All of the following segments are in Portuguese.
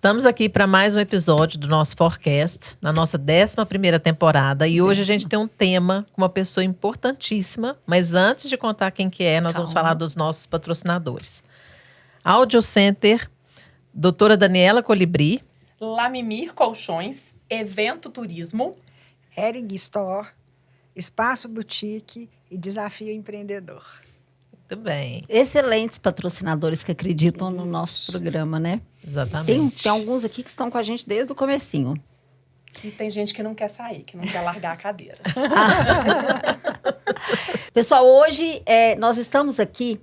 Estamos aqui para mais um episódio do nosso Forecast, na nossa 11ª temporada. E hoje a gente tem um tema com uma pessoa importantíssima. Mas antes de contar quem que é, nós vamos falar dos nossos patrocinadores. Audio Center, doutora Daniela Colibri. Lamimir Colchões, Evento Turismo. Hering Store, Espaço Boutique e Desafio Empreendedor. Muito bem. Excelentes patrocinadores que acreditam no nosso programa, né? Exatamente. Tem alguns aqui que estão com a gente desde o comecinho. E tem gente que não quer sair, que não quer largar a cadeira. Pessoal, hoje nós estamos aqui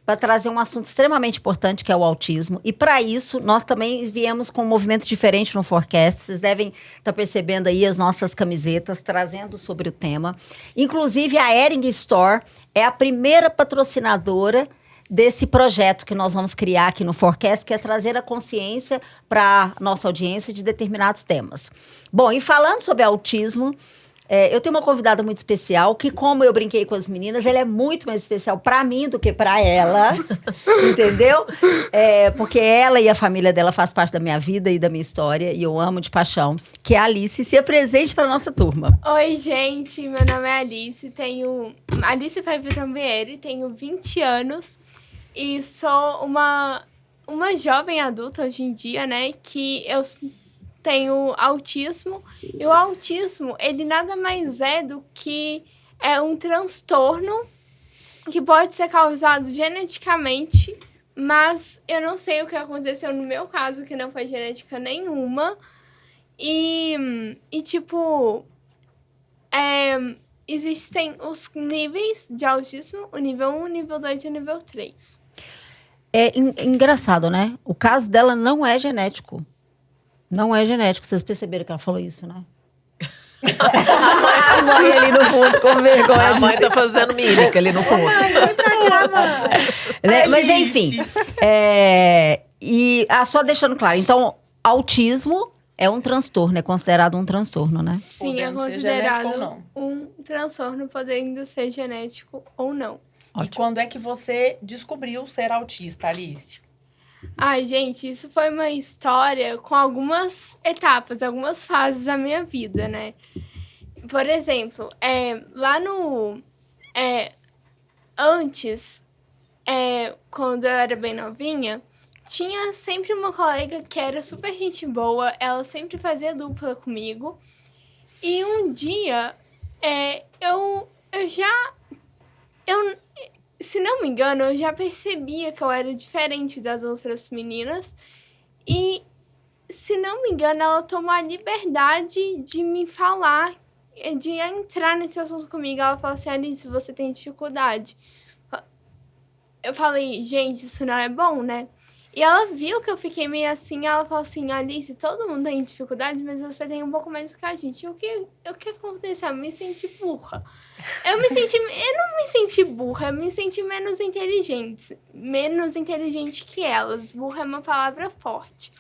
para trazer um assunto extremamente importante, que é o autismo. E para isso, nós também viemos com um movimento diferente no Forecast. Vocês devem estar percebendo aí as nossas camisetas, trazendo sobre o tema. Inclusive, a Hering Store é a primeira patrocinadora desse projeto que nós vamos criar aqui no Forecast, que é trazer a consciência para a nossa audiência de determinados temas. Bom, e falando sobre autismo, eu tenho uma convidada muito especial, que, como eu brinquei com as meninas, ela é muito mais especial para mim do que para elas, entendeu? Porque ela e a família dela faz parte da minha vida e da minha história, e eu amo de paixão, que é a Alice. Se apresente para a nossa turma. Oi, gente, meu nome é Alice, Alice Paiva-Jambieri, tenho 20 anos e sou uma jovem adulta hoje em dia, né, que eu tenho autismo, e o autismo, ele nada mais é do que um transtorno que pode ser causado geneticamente, mas eu não sei o que aconteceu no meu caso, que não foi genética nenhuma, e tipo, existem os níveis de autismo, o nível 1, o nível 2 e o nível 3. É engraçado, né? O caso dela não é genético. Não é genético. Vocês perceberam que ela falou isso, né? A mãe ali no fundo, com vergonha. A mãe tá fazendo mímica ali no fundo. Mas, enfim. Só deixando claro. Então, autismo é um transtorno. É considerado um transtorno, né? Sim, é considerado um transtorno, podendo ser genético ou não. Ótimo. E quando é que você descobriu ser autista, Alice? Ai, gente, isso foi uma história com algumas etapas, algumas fases da minha vida, né? Por exemplo, lá no... antes, quando eu era bem novinha, tinha sempre uma colega que era super gente boa, ela sempre fazia dupla comigo. E um dia, se não me engano, eu já percebia que eu era diferente das outras meninas. E, se não me engano, ela tomou a liberdade de me falar, de entrar nesse assunto comigo. Ela falou assim: Alice, você tem dificuldade. Eu falei: gente, isso não é bom, né? E ela viu que eu fiquei meio assim, ela falou assim: Alice, todo mundo tem dificuldade, mas você tem um pouco mais do que a gente. E o que aconteceu? Eu me senti burra. Eu não me senti burra, eu me senti menos inteligente que elas. Burra é uma palavra forte.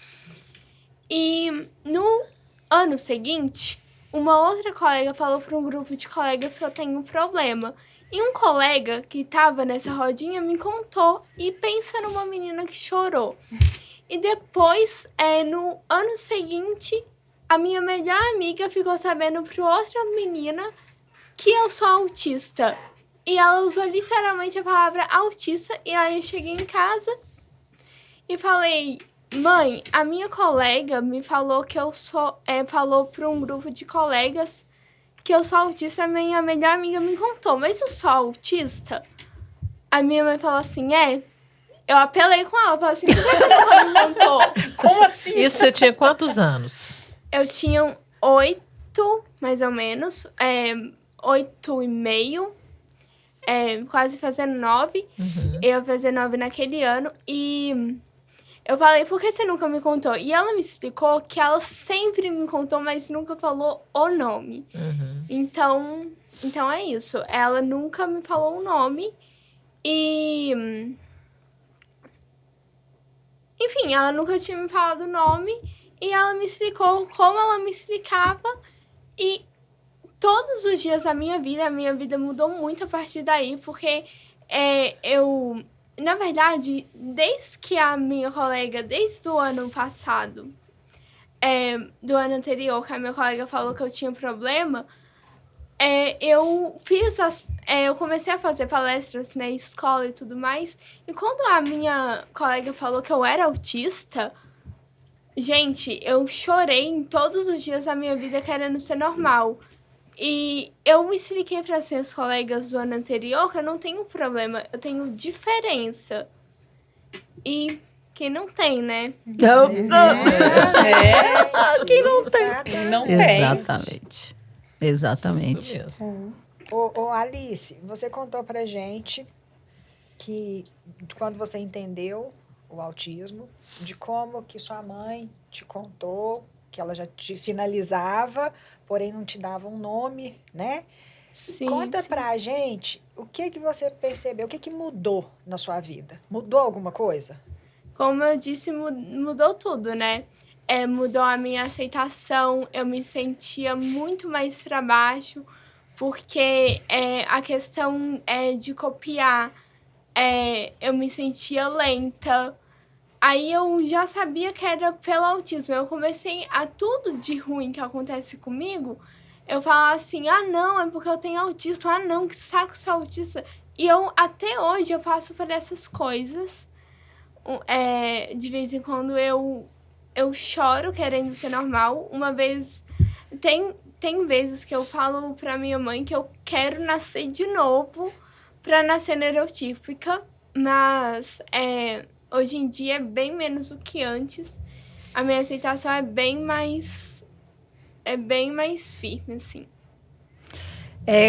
E no ano seguinte, uma outra colega falou para um grupo de colegas que eu tenho um problema. E um colega que estava nessa rodinha me contou. E pensa numa menina que chorou. E depois, no ano seguinte, a minha melhor amiga ficou sabendo para outra menina que eu sou autista. E ela usou literalmente a palavra autista. E aí eu cheguei em casa e falei: mãe, a minha colega me falou que eu sou... falou para um grupo de colegas que eu sou autista. A minha melhor amiga me contou: mas eu sou autista? A minha mãe falou assim: Eu apelei com ela, falei assim: por que você não me contou? Como assim? Isso você tinha quantos anos? Eu tinha 8, mais ou menos, 8 e meio, quase fazendo 9. Uhum. Eu ia fazer 9 naquele ano. E eu falei: por que você nunca me contou? E ela me explicou que ela sempre me contou, mas nunca falou o nome. Uhum. Então é isso. Ela nunca me falou o nome. E... enfim, ela nunca tinha me falado o nome. E ela me explicou como ela me explicava. E todos os dias da minha vida mudou muito a partir daí. Porque na verdade, desde que a minha colega, desde o ano passado, do ano anterior, que a minha colega falou que eu tinha problema, eu comecei a fazer palestras na escola e tudo mais. E quando a minha colega falou que eu era autista, gente, eu chorei em todos os dias da minha vida querendo ser normal. E eu expliquei para as minhas colegas do ano anterior que eu não tenho problema, eu tenho diferença. E quem não tem, né? Quem não tem. Não tem. Exatamente. Isso mesmo. Ô, Alice, você contou pra gente que quando você entendeu o autismo, de como que sua mãe te contou, que ela já te sinalizava, porém não te dava um nome, né? Sim, Conta pra gente o que você percebeu, o que mudou na sua vida? Mudou alguma coisa? Como eu disse, mudou tudo, né? Mudou a minha aceitação, eu me sentia muito mais para baixo, porque a questão de copiar, eu me sentia lenta. Aí eu já sabia que era pelo autismo. Eu comecei a tudo de ruim que acontece comigo, eu falava assim, não, é porque eu tenho autismo, não, que saco ser autista. E até hoje, eu passo por essas coisas. De vez em quando eu choro querendo ser normal. Uma vez, tem vezes que eu falo pra minha mãe que eu quero nascer de novo pra nascer neurotípica, mas hoje em dia é bem menos do que antes. A minha aceitação é bem mais firme, assim.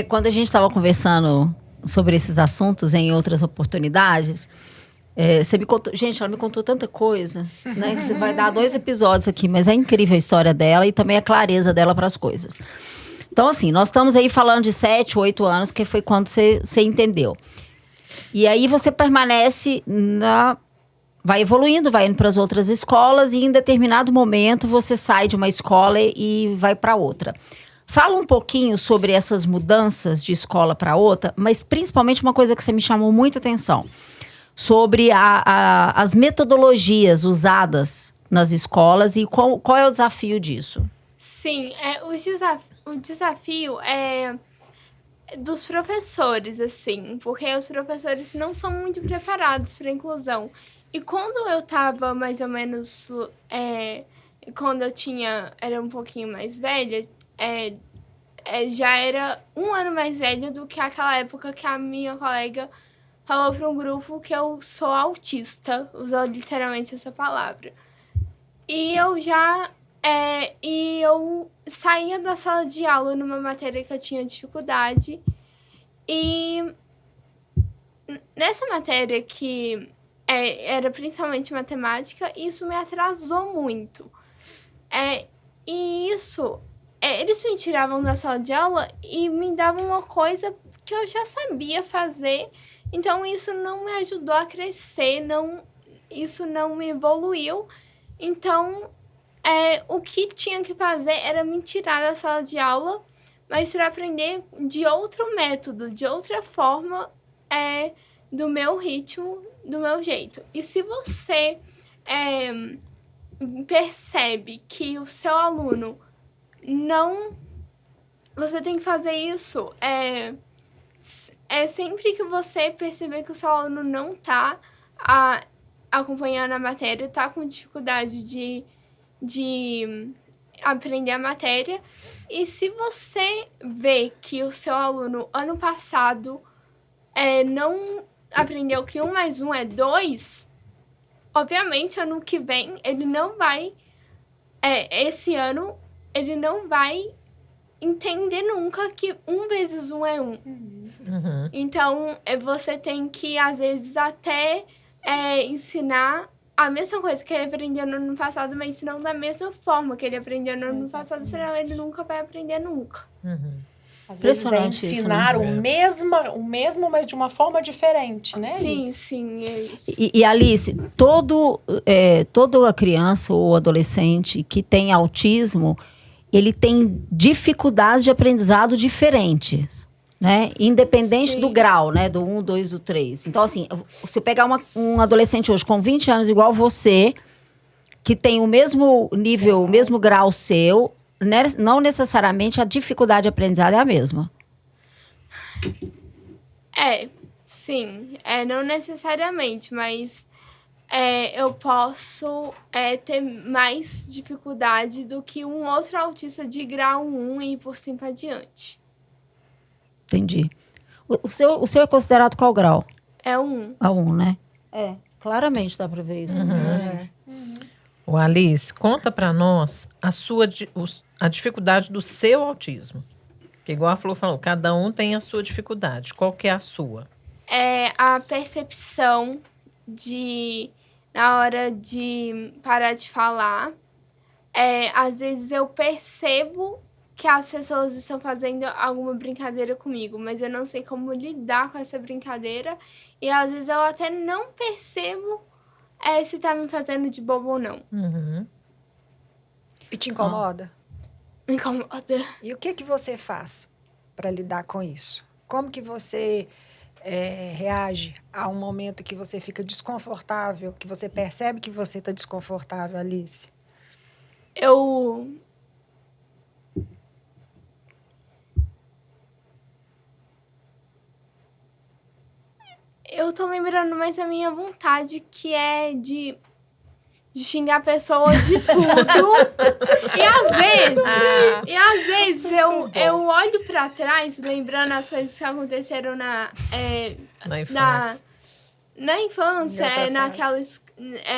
Quando a gente estava conversando sobre esses assuntos em outras oportunidades, você me contou, gente, ela me contou tanta coisa, né? Que você vai dar 2 episódios aqui, mas é incrível a história dela e também a clareza dela para as coisas. Então, assim, nós estamos aí falando de 7, 8 anos, que foi quando você entendeu. E aí você permanece vai evoluindo, vai indo para as outras escolas e em determinado momento você sai de uma escola e vai para outra. Fala um pouquinho sobre essas mudanças de escola para outra, mas principalmente uma coisa que você me chamou muita atenção, sobre as metodologias usadas nas escolas e qual é o desafio disso. Sim, o desafio é dos professores, assim, porque os professores não são muito preparados para a inclusão. E quando eu estava mais ou menos, quando eu era um pouquinho mais velha, já era 1 ano mais velha do que aquela época que a minha colega falou para um grupo que eu sou autista, usou literalmente essa palavra. E eu saía da sala de aula numa matéria que eu tinha dificuldade. E nessa matéria que era principalmente matemática, isso me atrasou muito. E isso, eles me tiravam da sala de aula e me davam uma coisa que eu já sabia fazer. Então, isso não me ajudou a crescer, isso não me evoluiu. Então, o que tinha que fazer era me tirar da sala de aula, mas para aprender de outro método, de outra forma, do meu ritmo, do meu jeito. E se você percebe que o seu aluno não... Você tem que fazer isso. Sempre que você perceber que o seu aluno não está acompanhando a matéria, está com dificuldade de aprender a matéria. E se você vê que o seu aluno, ano passado, não aprendeu que 1 mais 1 é 2, obviamente, ano que vem, ele não vai... esse ano, ele não vai entender nunca que 1 vezes 1 é 1. Uhum. Então, você tem que, às vezes, até ensinar a mesma coisa que ele aprendeu no ano passado, mas não da mesma forma que ele aprendeu no ano passado, senão ele nunca vai aprender nunca. Uhum. Às vezes Impressionante ensinar isso, né? o mesmo, mas de uma forma diferente, né? Sim, Alice? sim, é isso. E Alice, toda criança ou adolescente que tem autismo, ele tem dificuldades de aprendizado diferentes, né? Independente Sim. do grau, né? Do 1, 2, do 3. Então, assim, você pegar um adolescente hoje com 20 anos igual você, que tem o mesmo nível, o mesmo grau seu, né? Não necessariamente a dificuldade de aprendizado é a mesma. Sim. Não necessariamente, mas eu posso ter mais dificuldade do que um outro autista de grau 1 e ir por cima adiante. Entendi. O seu é considerado qual grau? É 1. A 1, né? Claramente dá pra ver isso. O Alice, conta pra nós a dificuldade do seu autismo. Que igual a Flor falou, cada um tem a sua dificuldade. Qual que é a sua? É a percepção na hora de parar de falar. Às vezes eu percebo que as pessoas estão fazendo alguma brincadeira comigo, mas eu não sei como lidar com essa brincadeira. E às vezes eu até não percebo se tá me fazendo de bobo ou não. E te incomoda? Me incomoda. E o que você faz para lidar com isso? Como que você reage a um momento que você fica desconfortável, que você percebe que você está desconfortável, Alice? Eu tô lembrando mais a minha vontade, que é de xingar a pessoa de tudo. E às vezes eu olho pra trás, lembrando as coisas que aconteceram na infância. Na infância,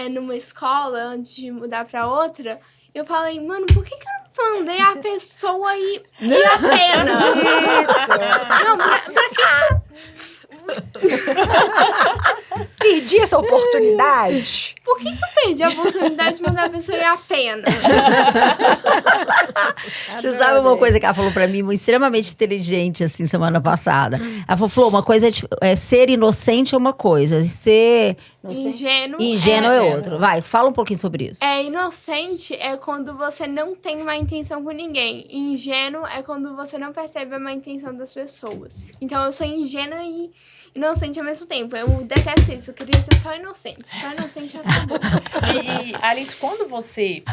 numa escola, antes de mudar pra outra. Eu falei, mano, por que eu não mandei a pessoa ir a pena? Isso! Não, pra que... Perdi essa oportunidade. Por que eu perdi a oportunidade de mandar a pessoa ir a pena? Você sabe uma coisa que ela falou pra mim, extremamente inteligente, assim, semana passada. Ela falou, uma coisa ser inocente é uma coisa, ser ingênuo é outra. Vai, fala um pouquinho sobre isso. Inocente é quando você não tem má intenção com ninguém. Ingênuo é quando você não percebe a má intenção das pessoas. Então, eu sou ingênua e inocente ao mesmo tempo. Eu detesto isso. Eu queria ser só inocente. Só inocente acabou. E Alice, quando você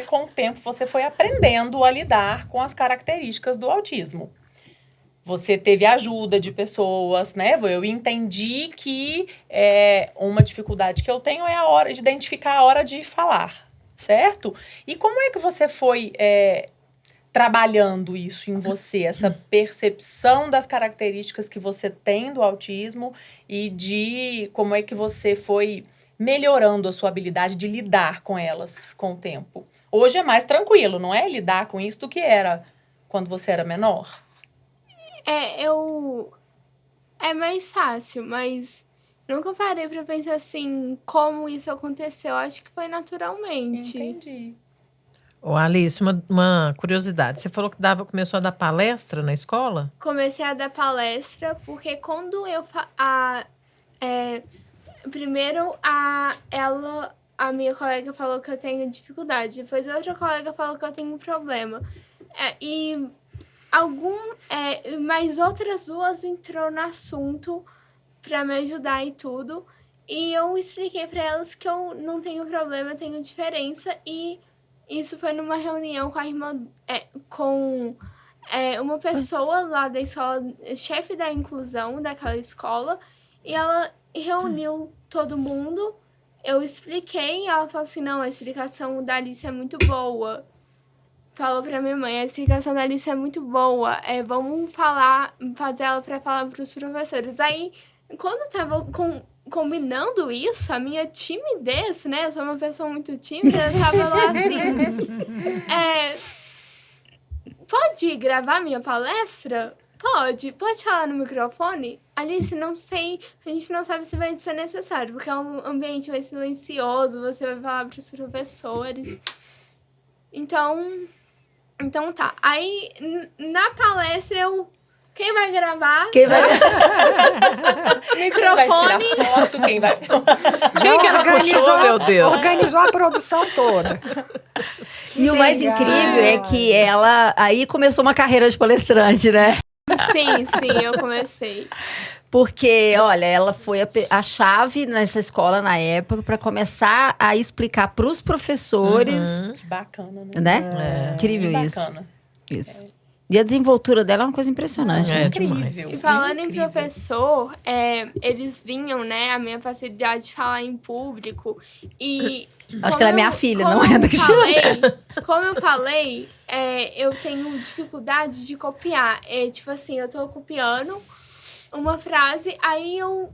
com o tempo, você foi aprendendo a lidar com as características do autismo. Você teve ajuda de pessoas, né? Eu entendi que uma dificuldade que eu tenho é a hora de identificar a hora de falar, certo? E como é que você foi trabalhando isso em você, essa percepção das características que você tem do autismo e de como é que você foi melhorando a sua habilidade de lidar com elas com o tempo? Hoje é mais tranquilo, não é? Lidar com isso do que era quando você era menor? É mais fácil, mas nunca parei pra pensar assim, como isso aconteceu. Acho que foi naturalmente. Entendi. Ô, Alice, uma curiosidade. Você falou que começou a dar palestra na escola? Comecei a dar palestra porque quando eu... primeiro, a minha colega falou que eu tenho dificuldade. Depois, outra colega falou que eu tenho um problema. Mas outras duas entrou no assunto pra me ajudar e tudo. E eu expliquei pra elas que eu não tenho problema, eu tenho diferença. E isso foi numa reunião com a irmã... com uma pessoa lá da escola, chefe da inclusão daquela escola. E ela reuniu todo mundo. Eu expliquei e ela falou assim, não, a explicação da Alice é muito boa. Falou pra minha mãe, a explicação da Alice é muito boa. Vamos fazer ela pra falar pros professores. Aí, quando eu tava combinando isso, a minha timidez, né? Eu sou uma pessoa muito tímida, eu tava lá assim... Pode gravar minha palestra? Pode falar no microfone? Alice, não sei, a gente não sabe se vai ser necessário, porque é um ambiente mais silencioso, você vai falar pros professores. Então tá. Aí, na palestra, quem vai gravar? Microfone. Quem vai tirar foto? Quem vai... Quem que ela puxou, meu Deus? Organizou a produção toda. E o mais incrível é que ela aí começou uma carreira de palestrante, né? Sim, eu comecei. Porque, olha, ela foi a chave nessa escola na época para começar a explicar para os professores, Que bacana, né? É. Incrível Que isso. bacana. Isso. E a desenvoltura dela é uma coisa impressionante. É, né? demais. E falando em incrível. professor, eles vinham, né, a minha facilidade de falar em público. E Acho que ela é minha filha, como não é da Como eu falei, eu tenho dificuldade de copiar. Tipo assim, eu tô copiando uma frase, aí eu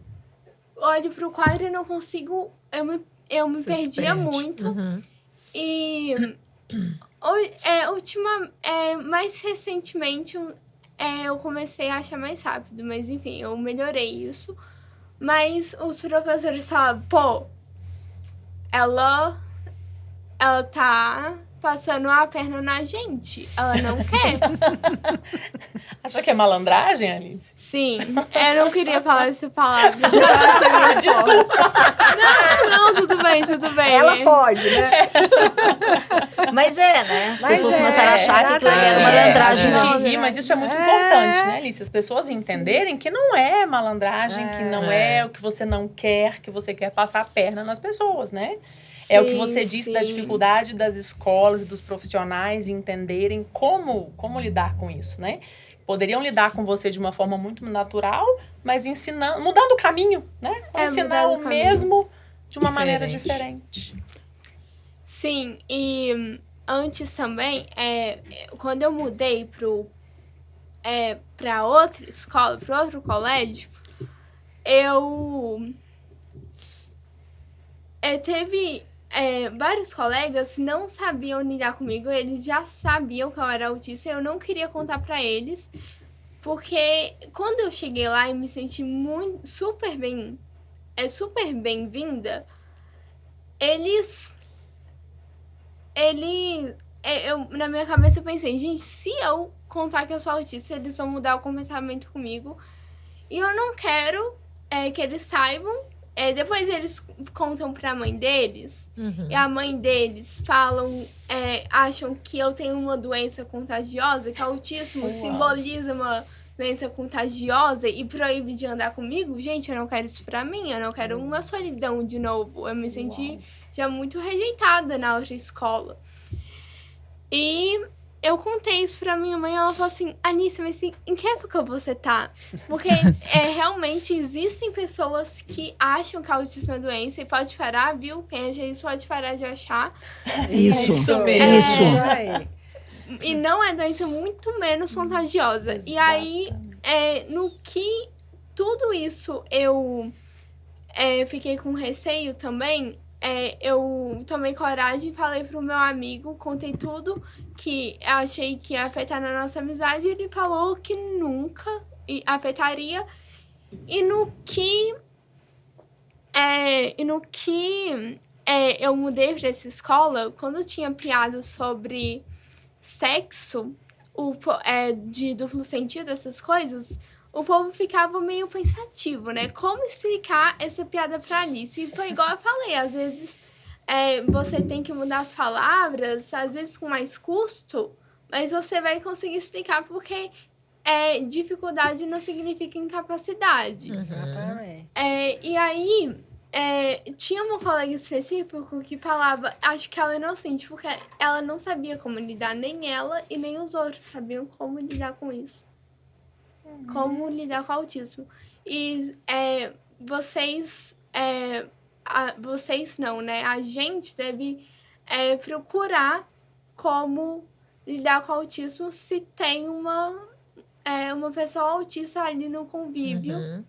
olho pro quadro e não consigo. Eu me Se perdia desperde. muito. Uhum. E mais recentemente eu comecei a achar mais rápido, mas enfim, eu melhorei isso. Mas os professores falavam, pô, ela tá passando a perna na gente, ela não quer. Achou que é malandragem, Alice? Sim, eu não queria falar essa palavra. Eu achei muito Desculpa. Não, tudo bem. Ela pode, né? Mas né? As Mas pessoas é, começaram a achar que aquilo ali era exatamente. malandragem. A Não, gente ri, mas isso é muito importante, né, Alice? As pessoas entenderem que não é malandragem, que não é o que você não quer, que você quer passar a perna nas pessoas, né? É o que você disse da dificuldade das escolas e dos profissionais entenderem como lidar com isso, né? Poderiam lidar com você de uma forma muito natural, mas ensinando, mudando o caminho, né? Ensinar mudando o o caminho. Diferente. mesmo de uma maneira diferente. Sim, e antes também, quando eu mudei pra outra escola, para outro colégio, teve vários colegas que não sabiam lidar comigo, eles já sabiam que eu era autista, eu não queria contar pra eles, porque quando eu cheguei lá e me senti super bem-vinda, na minha cabeça eu pensei, gente, se eu contar que eu sou autista, eles vão mudar o comportamento comigo. E eu não quero que eles saibam. Depois eles contam pra mãe deles. Uhum. E a mãe deles acham que eu tenho uma doença contagiosa, que autismo Uau. simboliza uma doença contagiosa e proíbe de andar comigo. Gente, eu não quero isso pra mim, eu não quero uma solidão de novo. Eu me senti já muito rejeitada na outra escola. E eu contei isso pra minha mãe, ela falou assim, Anice, mas em que época você tá? Porque realmente existem pessoas que acham que autismo é doença e pode parar, viu? Quem acha isso pode parar de achar. Isso mesmo. Isso. aí. E não é doença muito menos contagiosa. E aí, no que tudo isso eu fiquei com receio também, eu tomei coragem, falei pro meu amigo, contei tudo, que eu achei que ia afetar na nossa amizade, e ele falou que nunca afetaria. E no que eu mudei pra essa escola, quando tinha piadas sobre sexo, de duplo sentido, essas coisas, o povo ficava meio pensativo, né? Como explicar essa piada pra Alice? E foi igual eu falei, às vezes você tem que mudar as palavras, às vezes com mais custo, mas você vai conseguir explicar porque dificuldade não significa incapacidade. Exatamente. E aí, tinha uma colega específica que falava, acho que ela é inocente, porque ela não sabia como lidar, nem ela e nem os outros sabiam como lidar com isso. Como lidar com o autismo. E vocês não, né? A gente deve procurar como lidar com o autismo se tem uma pessoa autista ali no convívio. Uhum.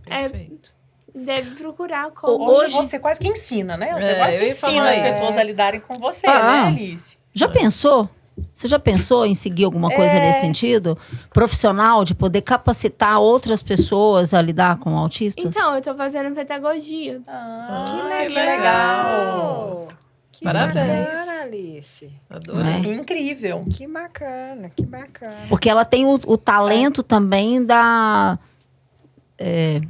Perfeito. Deve procurar como... Hoje você quase que ensina, né? Você quase eu que ia falar ensina as isso. pessoas a lidarem com você, né, Alice? Já pensou? Você já pensou em seguir alguma coisa nesse sentido? Profissional, de poder capacitar outras pessoas a lidar com autistas? Então, eu tô fazendo pedagogia. Que legal. Que Parabéns. bacana, Alice. Adorei. Incrível. Que bacana, que bacana. Porque ela tem o talento também da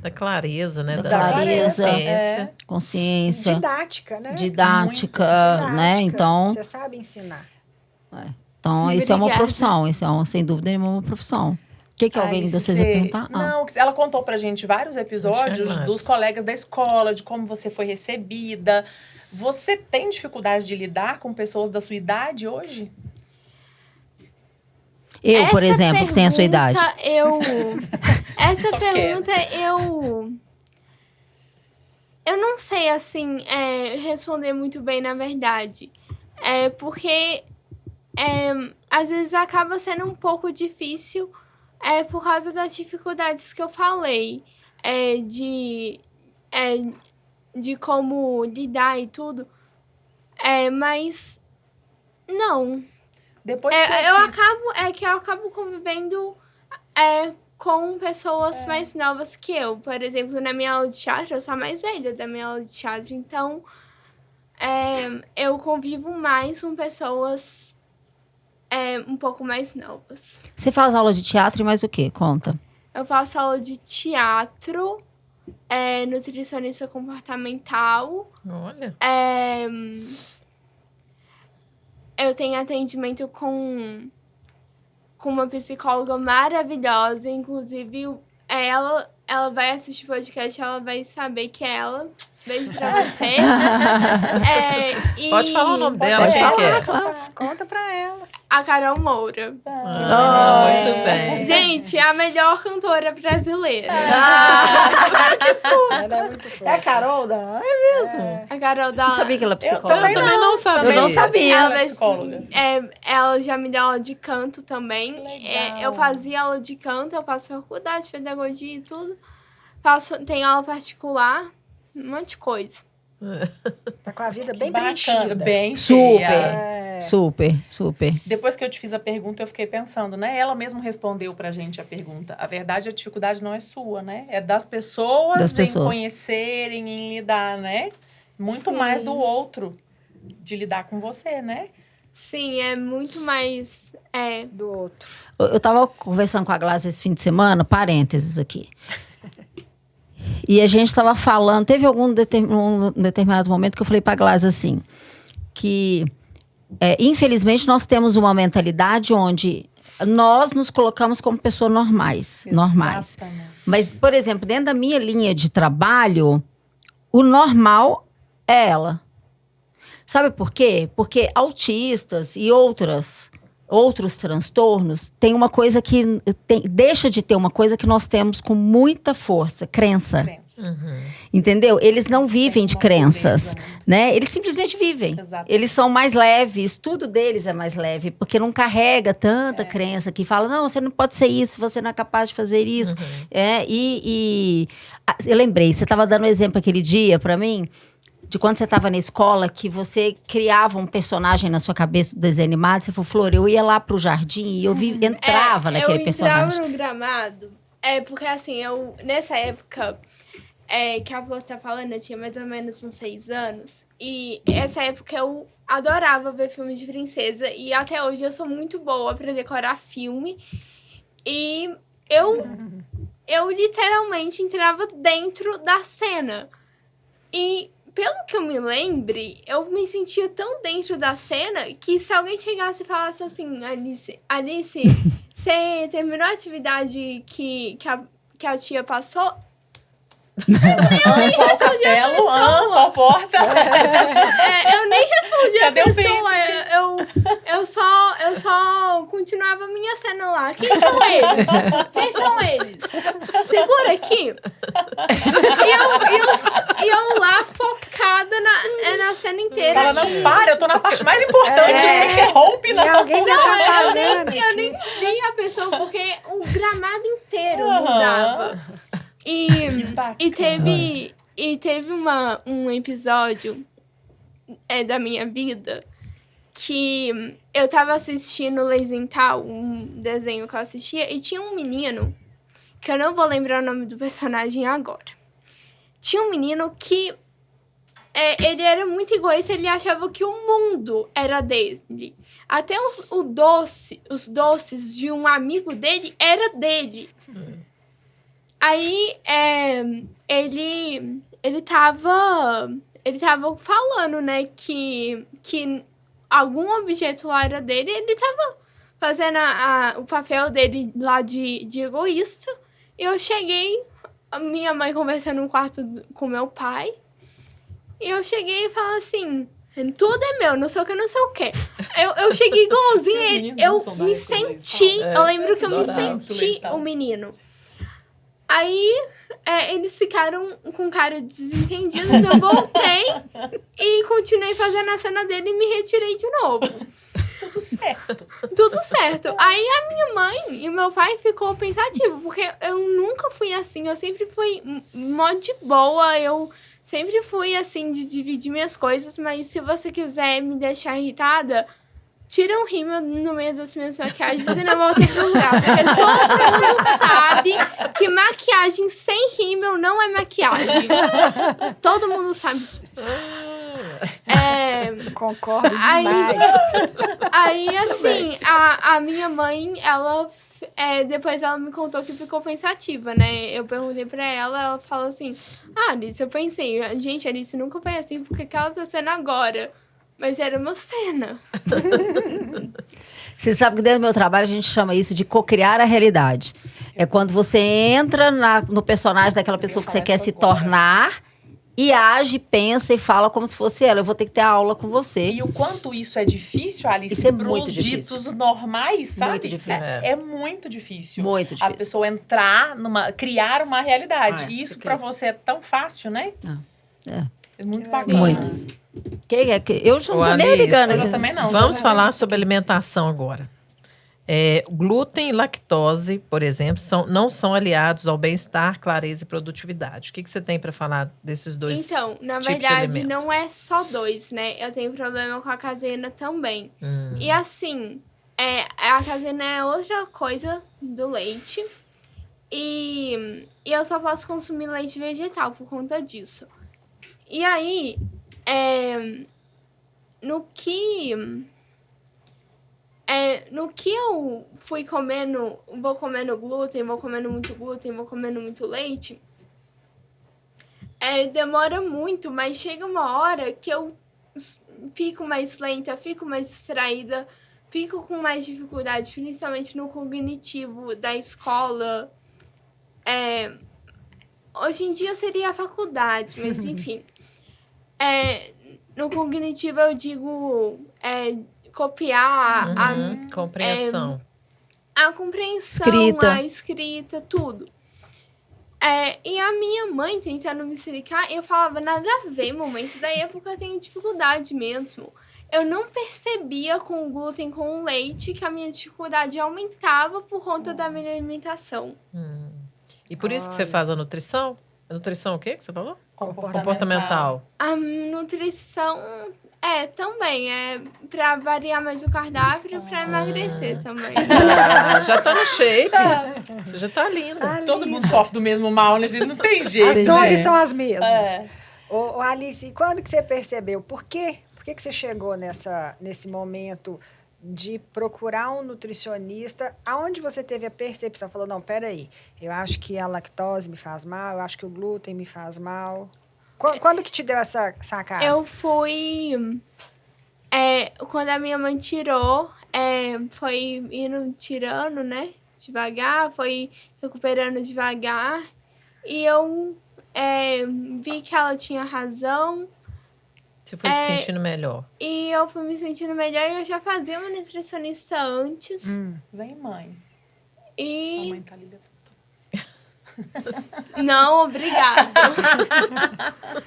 Da clareza, né? Da Da clareza. consciência. consciência, Didática, né? didática, né? Então, Você sabe ensinar. isso é uma Obrigada. profissão. Isso sem dúvida nenhuma, uma profissão. que alguém de Alice, vocês ia perguntar? Não, ela contou pra gente vários episódios Enxergados. dos colegas da escola, de como você foi recebida. Você tem dificuldade de lidar com pessoas da sua idade hoje? Eu, por Essa exemplo, que tenho a sua idade. Essa Só pergunta, eu não sei, assim, responder muito bem, na verdade. Porque às vezes acaba sendo um pouco difícil por causa das dificuldades que eu falei. De como lidar e tudo. Mas não. Depois que Eu acabo convivendo com pessoas mais novas que eu. Por exemplo, na minha aula de teatro, eu sou a mais velha da minha aula de teatro. Então, eu convivo mais com pessoas um pouco mais novas. Você faz aula de teatro e mais o quê? Conta. Eu faço aula de teatro, nutricionista comportamental. Olha. Eu tenho atendimento com uma psicóloga maravilhosa. Inclusive, ela vai assistir o podcast, ela vai saber que é ela. Beijo pra você. Pode falar o nome Pode dela, falar, quem que é? claro. Conta pra ela. A Carol Moura. Muito bem. Gente, a melhor cantora brasileira. Ela é muito forte. É a Carol da... É mesmo. A Carol da... Não sabia que ela é Eu psicóloga. também não sabia. Eu não sabia. Ela Ela, é psicóloga. ela já me deu aula de canto também. Que legal. Eu fazia aula de canto, eu faço faculdade de pedagogia e tudo. Tenho aula particular, um monte de coisa. Tá com a vida Que bem bacana, preenchida. bem Super. cheia. É, Super. Depois que eu te fiz a pergunta, eu fiquei pensando, né? Ela mesma respondeu pra gente a pergunta. A verdade, a dificuldade não é sua, né? É das pessoas, em conhecerem, em lidar, né? Muito Sim. mais do outro de lidar com você, né? Sim, é muito mais... do outro. Eu tava conversando com a Glass esse fim de semana, parênteses aqui. E a gente tava falando, teve um determinado momento que eu falei pra Glass assim, que infelizmente nós temos uma mentalidade onde nós nos colocamos como pessoas normais. Exatamente. Mas, por exemplo, dentro da minha linha de trabalho, o normal é ela. Sabe por quê? Porque autistas e outros transtornos têm uma coisa que deixa de ter uma coisa que nós temos com muita força, crença. Entendeu? Eles não vivem de crenças, né? Eles simplesmente vivem. Exato. Eles são mais leves, tudo deles é mais leve, porque não carrega tanta crença que fala, não, você não pode ser isso, você não é capaz de fazer isso. Eu lembrei, você estava dando um exemplo aquele dia para mim, de quando você estava na escola, que você criava um personagem na sua cabeça do desenho animado, você falou, Flor, eu ia lá pro jardim e eu entrava naquele personagem. Eu entrava no gramado, porque assim, nessa época que a Flor tá falando, eu tinha mais ou menos uns 6 anos, e essa época eu adorava ver filmes de princesa, e até hoje eu sou muito boa pra decorar filme, e eu literalmente entrava dentro da cena, e pelo que eu me lembre, eu me sentia tão dentro da cena que se alguém chegasse e falasse assim, Alice, você terminou a atividade que a tia passou? Qual castelo? Qual porta? Eu nem respondi Cadê a o pessoa. Eu só continuava a minha cena lá. Quem são eles? Quem são eles? Segura aqui. E eu lá focada na cena inteira. Fala, não, para, eu tô na parte mais importante, não interrompe, E não. alguém me atrapalhando. Eu nem vi a pessoa, porque o gramado inteiro mudava. E teve um episódio da minha vida que eu tava assistindo Leisenthal, um desenho que eu assistia, e tinha um menino, que eu não vou lembrar o nome do personagem agora. Tinha um menino que ele era muito egoísta, ele achava que o mundo era dele. Até os doces de um amigo dele era dele. Aí, ele tava falando, né, que algum objeto lá era dele, ele tava fazendo o papel dele lá de egoísta. E eu cheguei, a minha mãe conversando no quarto com meu pai. E eu cheguei e falei assim, tudo é meu, não sei o que, não sei o que. Eu cheguei igualzinho a ele. Eu me senti, eu lembro que eu me senti o menino. Aí, eles ficaram com cara de desentendidos, eu voltei e continuei fazendo a cena dele e me retirei de novo. Tudo certo. Tudo certo. Aí a minha mãe e o meu pai ficou pensativo, porque eu nunca fui assim, eu sempre fui mó de boa, eu sempre fui assim de dividir minhas coisas, mas se você quiser me deixar irritada, tira um rímel no meio das minhas maquiagens e não volta pro lugar. Porque todo mundo sabe que maquiagem sem rímel não é maquiagem. Todo mundo sabe disso. Concordo Aí- demais. Aí, assim, a minha mãe, ela... depois ela me contou que ficou pensativa, né? Eu perguntei pra ela falou assim... Alice, eu pensei... Gente, Alice nunca foi assim, porque que ela tá sendo agora? Mas era uma cena. Você sabe que dentro do meu trabalho a gente chama isso de cocriar a realidade. É quando você entra no personagem daquela pessoa que você quer se tornar e age, pensa e fala como se fosse ela. Eu vou ter que ter aula com você. E o quanto isso é difícil, Alice, Isso é pros muito difícil. ditos normais, sabe? Muito difícil. É muito difícil. Muito A difícil. pessoa entrar criar uma realidade. Ah, E isso você pra crê. você é tão fácil, né? É muito Que bacana. Muito. Eu já não Ô, tô nem Alice, ligando. Eu também não. Vamos falar sobre alimentação agora. Glúten e lactose, por exemplo, não são aliados ao bem-estar, clareza e produtividade. O que você tem para falar desses dois Então, na tipos de verdade, alimento? não é só dois, né? Eu tenho problema com a caseína também. Hum. E assim, a caseína é outra coisa do leite. E eu só posso consumir leite vegetal por conta disso. E aí, no que eu fui comendo, vou comendo glúten, vou comendo muito leite, demora muito, mas chega uma hora que eu fico mais lenta, fico mais distraída, fico com mais dificuldade, principalmente no cognitivo da escola. Hoje em dia seria a faculdade, mas enfim. No cognitivo eu digo copiar, Compreensão. a compreensão, Escrita. a escrita, tudo. E a minha mãe tentando me explicar, eu falava, nada a ver, mamãe, isso daí é porque eu tenho dificuldade mesmo. Eu não percebia com o glúten, com o leite, que a minha dificuldade aumentava por conta da minha alimentação. E por isso que você Olha. faz a nutrição? A nutrição o quê que você falou? Comportamental. A nutrição também pra variar mais o cardápio e pra emagrecer também. Já tá no shape. Você já tá linda. Todo mundo sofre do mesmo mal, né, gente? Não tem jeito. As né? dores são as mesmas. É. Ô, Alice, e quando que você percebeu? Por quê? Por que você chegou nesse momento de procurar um nutricionista? Aonde você teve a percepção? Falou, não, peraí, eu acho que a lactose me faz mal, eu acho que o glúten me faz mal. Quando que te deu essa sacada? Eu fui... quando a minha mãe tirou, foi indo tirando, né? Devagar, foi recuperando devagar. E eu vi que ela tinha razão. Você foi se sentindo melhor. E eu fui me sentindo melhor e eu já fazia uma nutricionista antes. Vem, mãe. E... Mamãe tá ali. Não, obrigada.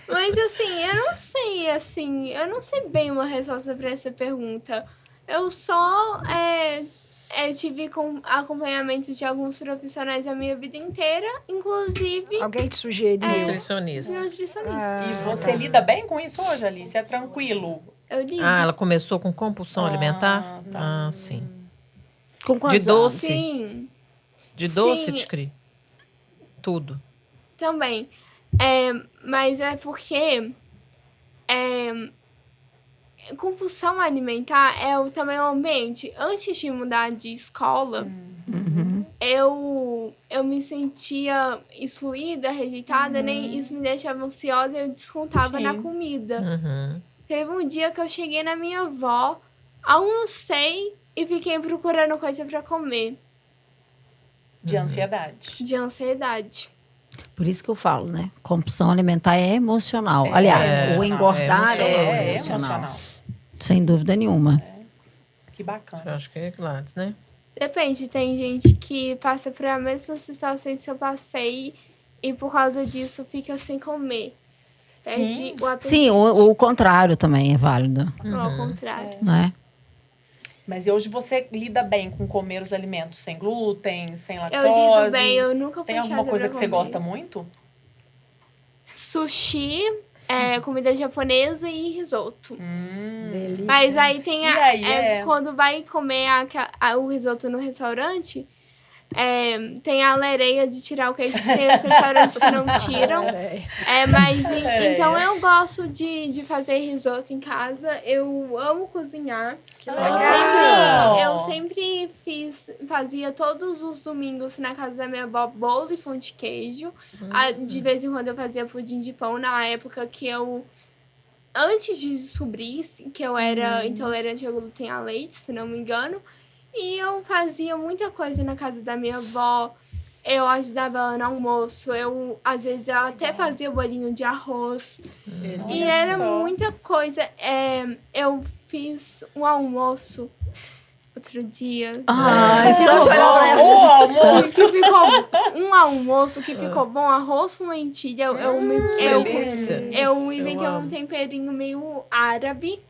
Mas assim, eu não sei bem uma resposta para essa pergunta. Eu só tive acompanhamento de alguns profissionais a minha vida inteira, inclusive Alguém te sugeriu? Nutricionista. nutricionista. E você lida bem com isso hoje, Alice? É tranquilo? Eu ligo. Ela começou com compulsão alimentar? tá. Sim. Com quantos De doce? Sim, De doce, Sim. Ticri? Tudo. também. Mas é porque compulsão alimentar também o ambiente. Antes de mudar de escola, eu me sentia excluída, rejeitada, né? Isso me deixava ansiosa e eu descontava Sim. na comida. Uhum. Teve um dia que eu cheguei na minha avó, almocei, e fiquei procurando coisa pra comer, De ansiedade. de ansiedade. Por isso que eu falo, né? Compulsão alimentar é emocional. É Aliás, o emocional, engordar é é emocional. Sem dúvida nenhuma. Que bacana. Eu acho que é Gladys, né? Depende, tem gente que passa por a mesma situação que eu passei e por causa disso fica sem comer. Perde o apetite. Sim, o contrário também é válido, Ou ao contrário. né? Mas hoje você lida bem com comer os alimentos sem glúten, sem Eu lactose? lido bem, eu nunca fui Tem alguma chata coisa pra que você comer. gosta muito? Sushi, comida japonesa e risoto. Delícia. Mas aí tem E aí, quando vai comer o risoto no restaurante, tem a lereia de tirar o queijo, tem os restaurantes que não tiram. Então eu gosto de fazer risoto em casa. Eu amo cozinhar. Que Eu legal. sempre fazia todos os domingos na casa da minha avó bolo e pão de queijo. De vez em quando eu fazia pudim de pão na época que antes de descobrir que eu era intolerante ao glúten e a leite, se não me engano. E eu fazia muita coisa na casa da minha avó. Eu ajudava ela no almoço. Às vezes, eu até fazia bolinho de arroz. E era muita coisa. Eu fiz um almoço outro dia. Ai, só de olhar pra ela. O almoço! Que ficou um almoço que ficou bom, arroz com lentilha. Eu inventei um temperinho meio árabe,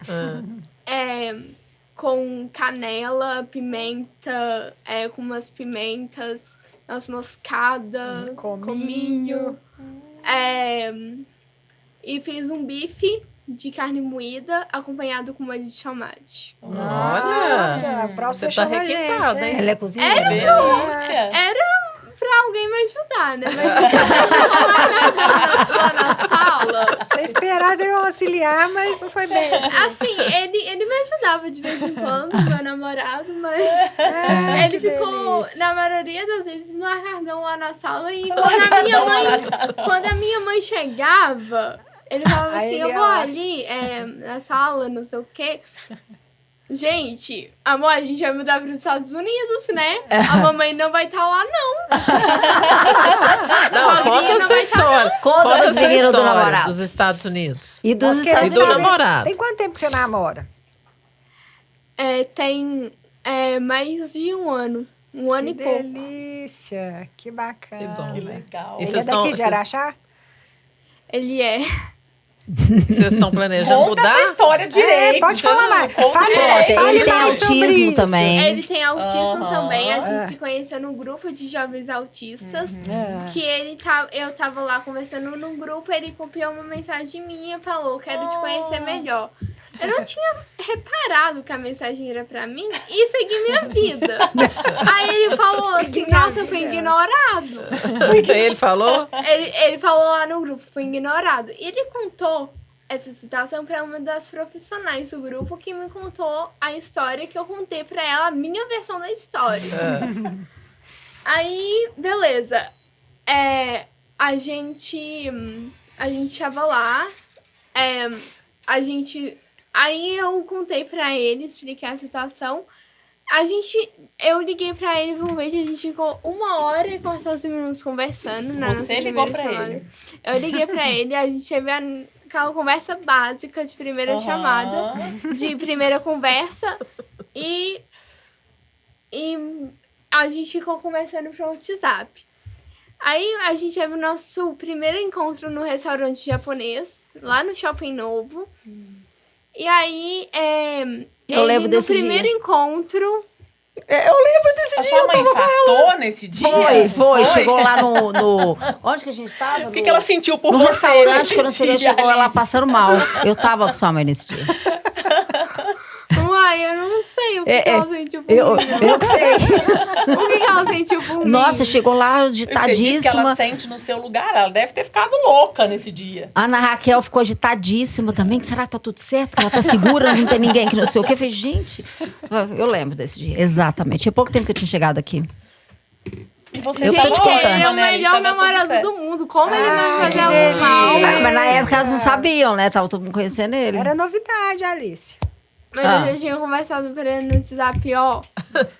com canela, pimenta, com umas pimentas, noz moscada, cominho. E fiz um bife de carne moída acompanhado com molho de tomate. Nossa, pra você você tá chamar a gente, requintada, hein? Ela é cozinheira. Delícia! Pra alguém me ajudar, né? Mas lá na sala. Você esperava eu auxiliar, mas não foi bem. Assim, ele me ajudava de vez em quando, meu namorado, mas ele que ficou, delícia. na maioria das vezes, no arcardão lá na sala. E quando a minha mãe chegava, ele falava Aí assim, ele eu ia vou lá. ali na sala, não sei o quê. Gente, amor, a gente vai mudar para os Estados Unidos, né? A mamãe não vai estar lá, não. Não, Sogrinha conta não essa vai história. Conta Conta pras essa meninas do história namorado. dos Estados Unidos. E dos Porque Estados E do Unidos. namorado. Tem quanto tempo que você namora? Tem mais de um ano. Um ano Que e pouco. delícia, que bacana. Que bom. Que legal. E Ele vocês é daqui estão- de vocês- Araxá? Ele é. Vocês estão planejando Conta mudar? essa história direito. pode falar mais. Conta Fale direito. mais. Ele Fale tem mais sobre autismo isso. também. Ele tem autismo Aham. também. A gente se conheceu num grupo de jovens autistas. Que eu tava lá conversando num grupo, ele copiou uma mensagem minha e falou, quero te conhecer melhor. Eu não tinha reparado que a mensagem era pra mim e segui minha vida. Aí ele falou Segui assim, minha nossa, eu fui vida. ignorado. Aí ele falou? Ele falou lá no grupo, fui ignorado. E ele contou essa situação pra uma das profissionais do grupo que me contou a história que eu contei pra ela, a minha versão da história. Aí, beleza. A gente tava lá. Aí eu contei pra ele, expliquei a situação. Eu liguei pra ele uma vez, a gente ficou 1h14 minutos conversando. Na Você nossa ligou primeira pra chamada. ele? Eu liguei pra ele, a gente teve aquela conversa básica de primeira chamada, de primeira conversa. E a gente ficou conversando pelo WhatsApp. Aí a gente teve o nosso primeiro encontro no restaurante japonês, lá no Shopping Novo. E aí, Eu lembro no desse primeiro encontro, Eu lembro desse A dia. sua mãe infartou nesse dia? Foi. Chegou lá no... Onde que a gente tava? O que ela sentiu por No você restaurante, nesse quando você dia, chegou lá Alice? passando mal. Eu tava com sua mãe nesse dia. uai, eu não sei o que, que ela sentiu por Eu mim. que sei. O que ela sentiu por mim? Nossa, chegou lá Você disse que ela agitadíssima. sente no seu lugar. Ela deve ter ficado louca nesse dia. A Ana Raquel ficou agitadíssima também. Que será que tá tudo certo? Que ela tá segura, não tem ninguém que não sei o quê. Eu falei, gente, eu lembro desse dia. Exatamente. Tinha pouco tempo que eu tinha chegado aqui. E você Eu tô tava te contando. Ele é o ótima, né? melhor Tava tudo namorado certo. do mundo. Como ele vai Ah, fazer que algo delícia. mal? Mas na época elas não sabiam, né? Tava todo mundo conhecendo ele. Era novidade, Alice. Mas eu já tinha conversado pra ele no WhatsApp, ó.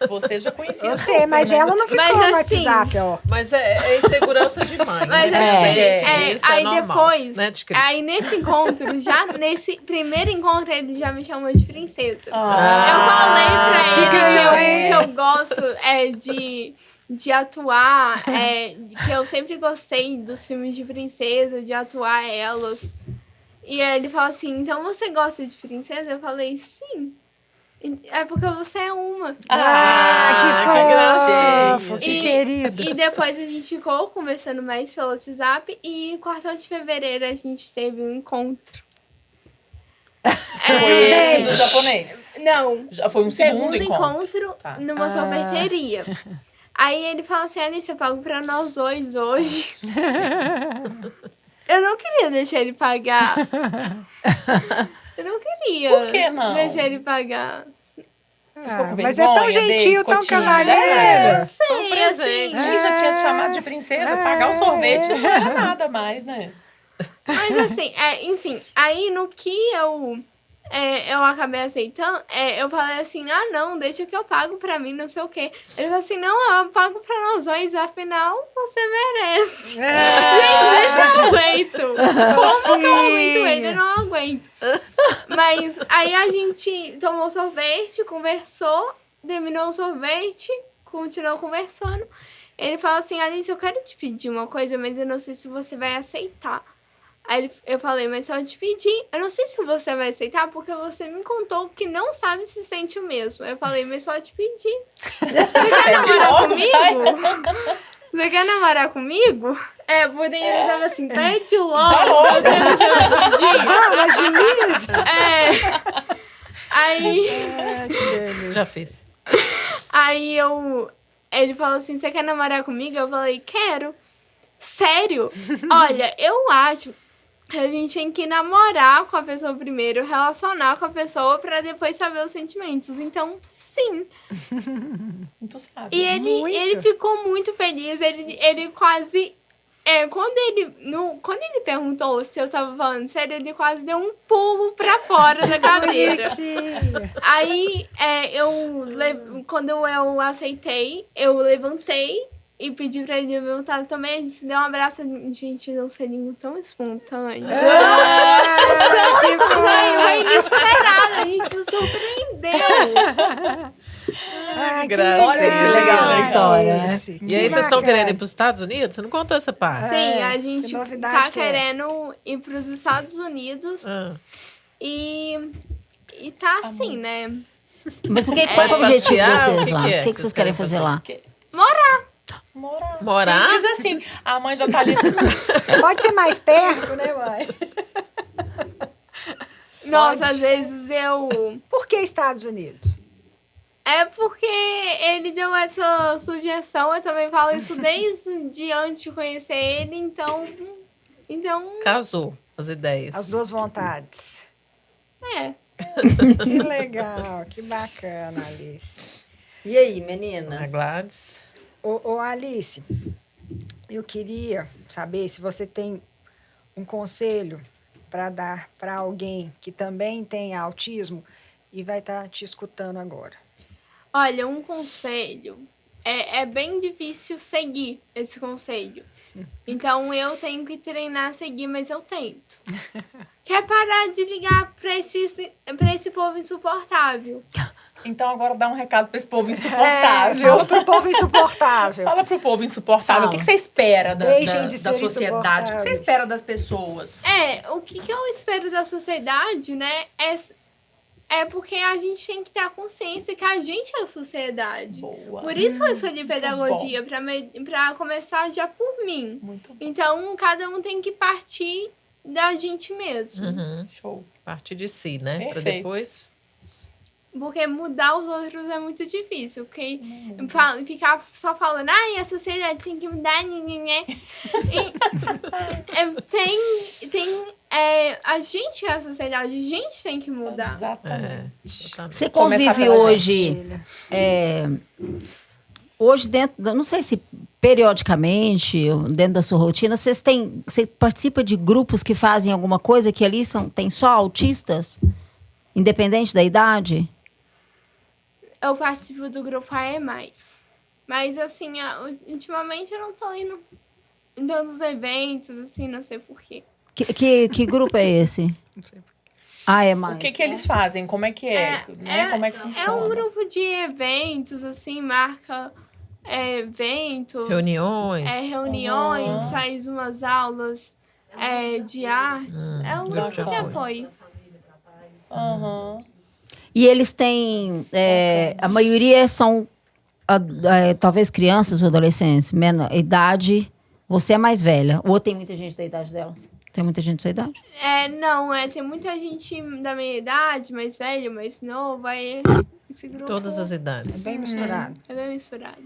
Você já conhecia Eu super, sei, mas né? ela não ficou Mas no assim, WhatsApp, ó. Mas é insegurança de mãe. Mas né? Isso aí normal, depois, né, de criança. aí nesse encontro, já nesse primeiro encontro, ele já me chamou de princesa. Ah, Eu falei pra ele ganhou, que eu gosto de atuar, que eu sempre gostei dos filmes de princesa, de atuar elas. E aí ele falou assim, então você gosta de princesa? Eu falei, sim. É porque você é uma. Que fofo, que E- querido. E depois a gente ficou conversando mais pelo WhatsApp e 4 de fevereiro a gente teve um encontro. Foi esse do japonês. Não, Já foi um segundo encontro. Tá. numa sorveteria. Aí ele fala assim, Alice, eu pago pra nós dois hoje. Eu não queria deixar ele pagar. Eu não queria Por que não? deixar ele pagar. Você ficou com Mas é tão vergonha gentil, dele? Ficou tão tímida? cavalheiro. Foi um presente. Ele já tinha te chamado de princesa, pagar o sorvete não era nada mais, né? Mas assim, enfim, aí no que eu acabei aceitando, eu falei assim, não, deixa que eu pago pra mim, não sei o quê. Ele falou assim, não, eu pago pra nós dois, afinal, você merece. Gente, mas eu não aguento. Como que eu aguento ele? Eu não aguento. Mas aí a gente tomou sorvete, conversou, terminou o sorvete, continuou conversando. Ele falou assim, Alice, eu quero te pedir uma coisa, mas eu não sei se você vai aceitar. Aí eu falei, mas só te pedir, eu não sei se você vai aceitar, porque você me contou que não sabe se sente o mesmo. Eu falei, mas só te pedir. Você quer namorar comigo? Você quer namorar comigo? Por aí ele tava assim, pede logo. Vamos, agiliza. Aí, Já fiz. aí ele falou assim, você quer namorar comigo? Eu falei, quero. Sério? Olha, eu acho que a gente tem que namorar com a pessoa primeiro, relacionar com a pessoa pra depois saber os sentimentos. Então, sim. Tu sabe. E ele ficou muito feliz. Ele quase... Quando ele perguntou se eu tava falando sério, ele quase deu um pulo pra fora da cadeira. Aí, quando eu aceitei, eu levantei e pedi pra ele levantar também. A gente se deu um abraço. Gente, não seria tão espontâneo. Tão espontâneo, foi inesperado. A gente se surpreendeu. Que graça. Olha que legal a história, né? E aí, vocês estão querendo ir para os Estados Unidos? Você não contou essa parte? Sim, a gente que novidade tá que é? querendo ir pros Estados Unidos. Ah. E tá assim, né? Mas qual é o objetivo de passear? vocês O lá? que é O que vocês querem fazer lá? Morar? Simples assim. A mãe já tá ali. Pode ser mais perto, né, mãe? Nossa, às vezes eu... Por que Estados Unidos? É porque ele deu essa sugestão, eu também falo isso desde antes de conhecer ele, então Casou as ideias. As duas vontades. Que legal, que bacana, Alice. E aí, A meninas? Gladys. Ô, Alice, eu queria saber se você tem um conselho para dar para alguém que também tem autismo e vai estar te escutando agora. olha, um conselho. É bem difícil seguir esse conselho. Então eu tenho que treinar a seguir, mas eu tento. Quer parar de ligar pra esse povo insuportável? Então agora dá um recado pra esse povo insuportável. Fala pro povo insuportável. Fala pro povo insuportável. Fala. O que você espera Deixem de da ser sociedade? O que você insuportáveis. espera das pessoas? O que eu espero da sociedade, né, é porque a gente tem que ter a consciência que a gente é a sociedade. Boa. Por isso que eu escolhi pedagogia, pra começar já por mim. Muito bom. Então, cada um tem que partir da gente mesmo. Uhum. Show. Partir de si, né? Para Perfeito. depois... Porque mudar os outros é muito difícil. Porque ficar só falando, a sociedade tem que mudar, né? A gente é a sociedade, a gente tem que mudar. Exatamente. Você Começar convive pela hoje, hoje não sei se periodicamente, dentro da sua rotina, você participa de grupos que fazem alguma coisa que ali tem só autistas? Independente da idade? Eu participo do grupo AE+. Mas, assim, ultimamente eu não tô indo em tantos eventos, assim, não sei porquê. Que grupo é esse? Não sei. É mais. O que eles fazem? Como é que é? Né? Como é que É funciona? um grupo de eventos, assim, marca eventos. Reuniões. Reuniões, Aham. faz umas aulas de artes. É um grupo grupo de de apoio. apoio. Aham. E eles têm... a maioria são, talvez, crianças ou adolescentes. Idade... Você é mais velha. Ou tem muita gente da idade dela? Tem muita gente da sua idade? Não, tem muita gente da minha idade, mais velho, mais novo. Aí esse grupo Todas as É idades. bem misturado. é bem misturado.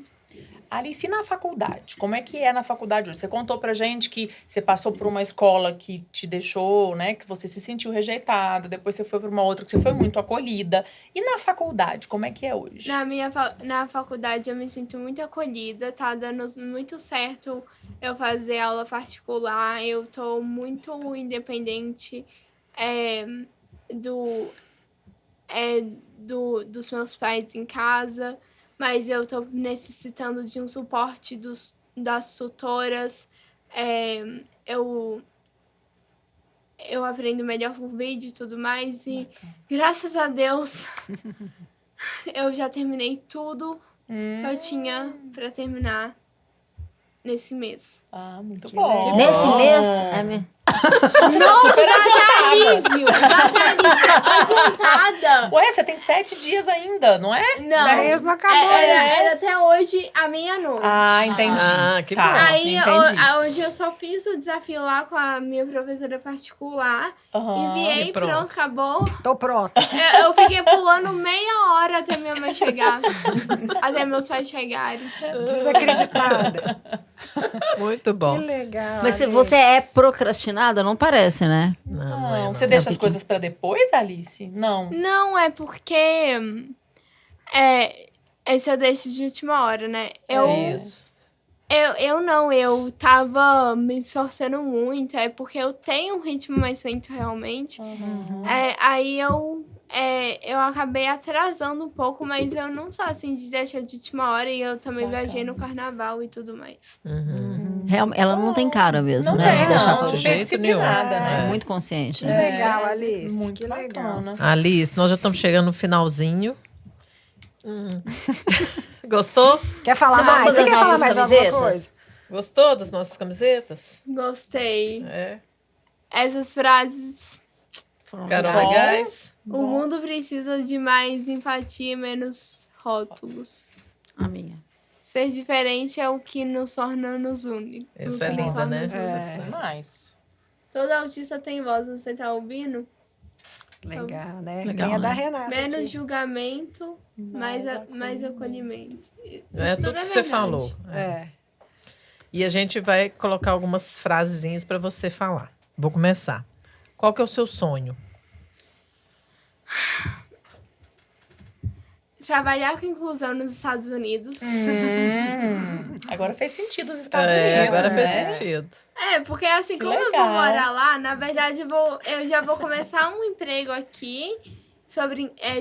Alice, e na faculdade? Como é que é na faculdade hoje? Você contou pra gente que você passou por uma escola que te deixou, né? Que você se sentiu rejeitada. Depois você foi pra uma outra que você foi muito acolhida. E na faculdade, como é que é hoje? Na faculdade eu me sinto muito acolhida, tá dando muito certo eu fazer aula particular, eu tô muito independente dos meus pais em casa, mas eu tô necessitando de um suporte das tutoras. Eu aprendo melhor por vídeo e tudo mais, e graças a Deus eu já terminei tudo que eu tinha pra terminar nesse mês. Muito Que bom. legal. Nesse Ah. mês... Você tá super adiantada. Alívio! Adiantada! Ué, você tem 7 dias ainda, não é? Não, Mês não acabou, né? era até hoje à meia-noite. Ah, entendi. Ah, que bom. Aí, entendi. hoje eu só fiz o desafio lá com a minha professora particular, Aham. enviei, E pronto. pronto, acabou. Tô pronta. Eu fiquei pulando meia hora até minha mãe chegar, até meus pais chegarem. Desacreditada. Muito Que bom. legal. Mas se Alice. você é procrastinada, não parece, né? Não é, Não, não. você deixa É as porque- coisas pra depois, Alice? Não. Não, é porque esse eu deixo de última hora, né? Isso. Eu tava me esforçando muito, porque eu tenho um ritmo mais lento realmente. Aí eu acabei atrasando um pouco, mas eu não sou assim de deixar de última hora, e eu também viajei no carnaval e tudo mais. Ela não tem cara mesmo, Não né? tem, De deixar não. pra de Super jeito nenhum. disciplinada, É né? muito consciente, Que né? legal, Alice. Muito que legal. bacana. Alice, nós já estamos chegando no finalzinho. Gostou? Quer falar Você mais? gostou Você das quer falar nossas mais camisetas? alguma coisa? Gostou das nossas camisetas? Gostei. É. Essas frases. Carol Bom. legais. O mundo precisa de mais empatia e menos rótulos. A minha. Ser diferente é o que nos torna nos únicos. Essa é linda, né? Demais. Todo autista tem voz, você tá ouvindo? Legal, né? Legal, Ganha da né? Renata Menos aqui. julgamento, mais acolhimento. É Isso tudo tudo que você verdade. falou. É. E a gente vai colocar algumas frasezinhas para você falar. Vou começar. Qual que é o seu sonho? Trabalhar com inclusão nos Estados Unidos. Agora fez sentido os Estados É, Unidos, agora né? fez sentido. Porque assim, Que como eu legal. vou morar lá, na verdade eu já vou começar um emprego aqui